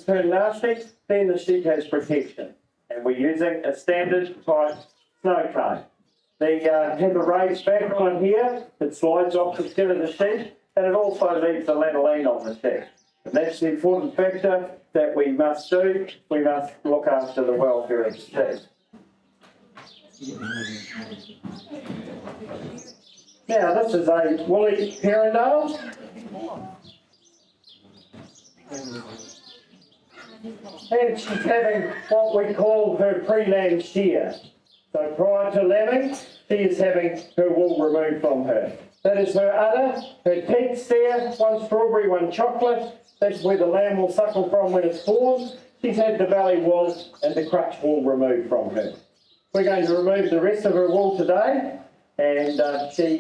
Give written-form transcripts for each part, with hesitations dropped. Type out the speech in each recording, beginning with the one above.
conditions turn nasty, then the sheep has protection. And we're using a standard type snow cone. They have a raised back on here that slides off the skin of the sheep, and it also leaves the lanolin on the sheep. And that's the important factor that we must do. We must look after the welfare of the sheep. Now this is a woolly Perindale. And she's having what we call her pre-lamb shear. So prior to lambing, she is having her wool removed from her. That is her udder, her teats there, one strawberry, one chocolate. That's where the lamb will suckle from when it's born. She's had the belly wool and the crutch wool removed from her. We're going to remove the rest of her wool today, and she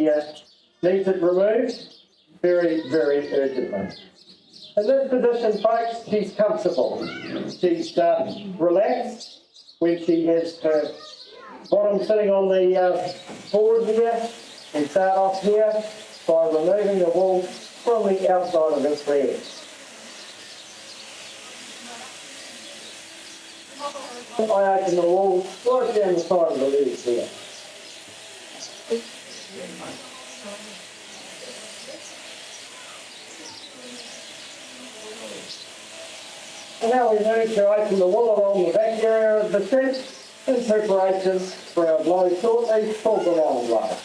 needs it removed very, very urgently. In this position, folks, she's comfortable. She's relaxed when she has her bottom sitting on the board here. We start off here by removing the wool from the outside of this leg. I open the wool right down the side of the leg here. And now we move to open the wool along the back area of the sheep in preparation for our blow shortly for the long blow.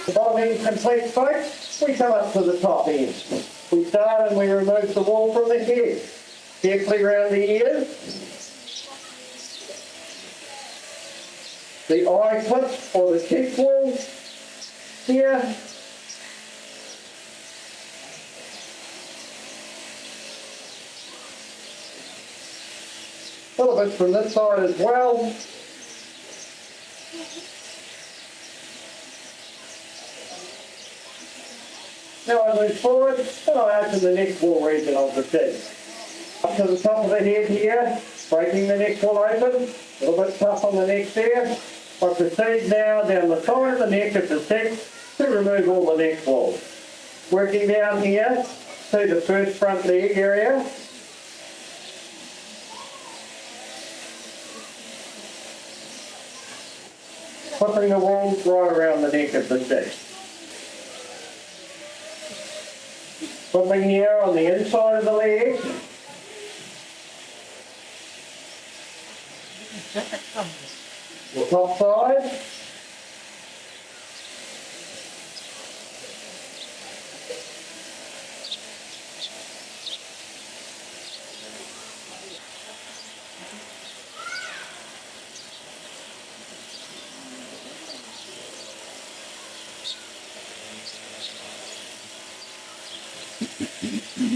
The bottom end complete, folks, we come up to the top end. We start and we remove the wool from the head, carefully around the ears. The eye clip or the cheek wool here. A little bit from this side as well. Now I move forward and I open the neck wool region of the sheep. Up to the top of the head here, breaking the neck wool open, a little bit tough on the neck there. I proceed now down the side of the neck of the sheep to remove all the neck wool. Working down here to the first front leg area. Flipping the wool right around the neck of the sheep. Flipping here on the inside of the leg. The top side.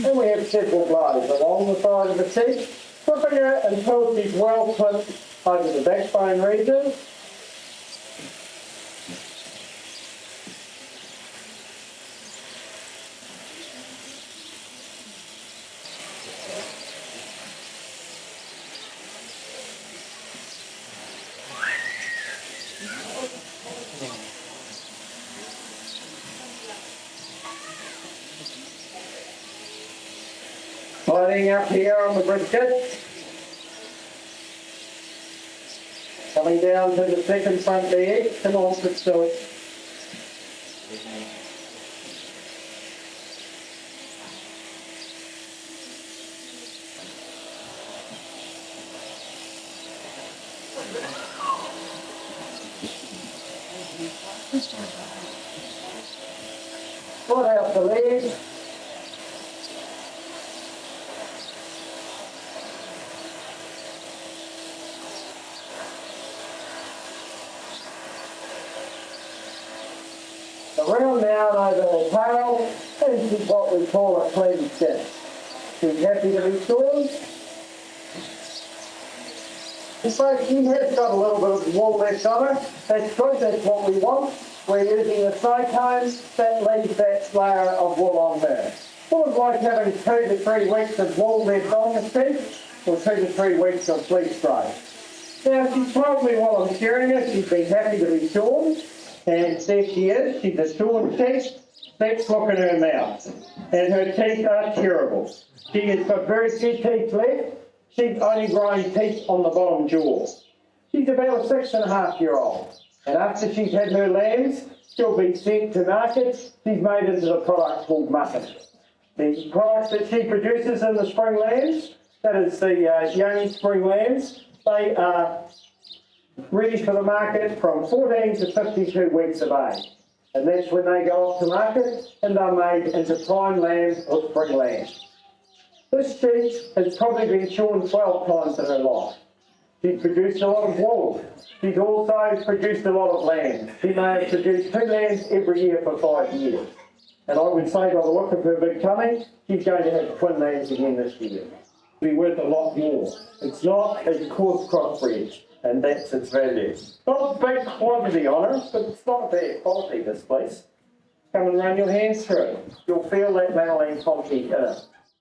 And we have several blows along the side of the sheep, flipping her until she's well clipped over the backbone region. Sliding up here on the brisket. Coming down to the second front leg. Come on, let's do it. Put out the leg. Around now and over the tail, this is what we call a clean skin. She's happy to be shorn. So she has got a little bit of wool left on her. That's good, that's what we want. We're using the snow cones that leaves that layer of wool on her. Sort of like having 2 to 3 weeks of wool left on the sheep, or 2 to 3 weeks of fleece spray. Now she told me while I'm shearing her, she's been happy to be shorn. And there she is, she's a shorn sheep. Let's look at her mouth. And her teeth are terrible. She has got very few teeth left. She's only growing teeth on the bottom jaw. She's about a 6.5-year-old. And after she's had her lambs, she'll be sent to market. She's made into the product called mutton. The product that she produces in the spring lambs, that is the young spring lambs, they are ready for the market from 14 to 52 weeks of age. And that's when they go off to market and they're made into prime lambs or spring lambs. This sheep has probably been shorn 12 times in her life. She's produced a lot of wool. She's also produced a lot of lambs. She may have produced 2 lambs every year for 5 years. And I would say by the look of her big tummy, she's going to have twin lambs again this year. It'll be worth a lot more. It's not a coarse crossbreed, and that's its value. Not big quantity on it, but it's not bad quality, this place. Come and run your hands through it. You'll feel that lanolin quality in it.